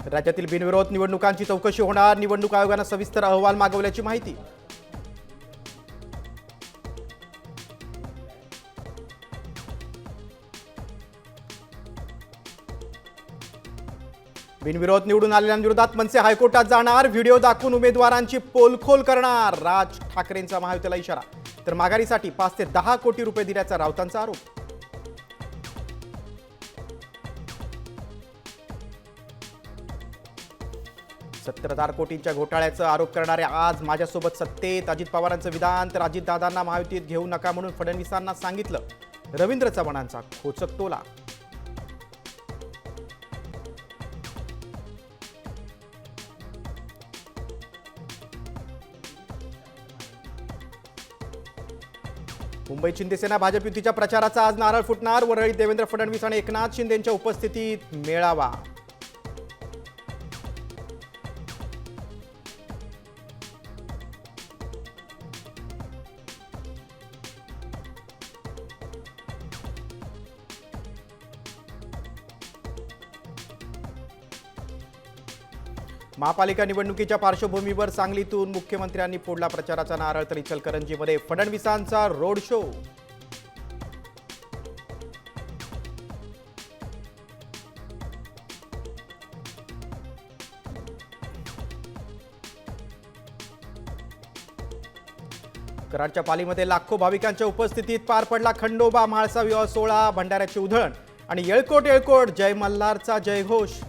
राज्यातील बिनविरोध निवडणुकांची चौकशी होणार, निवडणूक आयोगाने सविस्तर अहवाल मागवल्याची माहिती। बिनविरोध निवडून आलेल्यांविरोधात मनसे हायकोर्टात जाणार, व्हिडिओ दाखवून उमेदवारांची पोलखोल करणार, राज ठाकरेंचा महायुतीला इशारा। तर माघारीसाठी 5 ते 10 कोटी रुपये दिल्याचा राऊतांचा आरोप। $70,000 कोटींच्या घोटाळ्याचा आरोप करणारे आज माझ्यासोबत सत्तेत, अजित पवारांचं विधान। तर अजितदादांना महायुतीत घेऊ नका म्हणून फडणवीसांना सांगितलं, रवींद्र चव्हाणांचा खोचक टोला। मुंबईत शिंदेसेना भाजप युतीच्या प्रचाराचा आज नारळ फुटणार, वरळीत देवेंद्र फडणवीस आणि एकनाथ शिंदेंच्या उपस्थितीत मेळावा। महापालिका निवडणुकीच्या पार्श्वभूमीवर सांगलीतून मुख्यमंत्र्यांनी फोडला प्रचाराचा नारळ, तर इचलकरंजीमध्ये फडणवीसांचा रोड शो। कराडच्या पालीमध्ये लाखो भाविकांच्या उपस्थितीत पार पडला खंडोबा म्हाळसा विवाह सोहळा, भंडाऱ्याची उधळण आणि येळकोट येळकोट जय मल्हारचा जयघोष।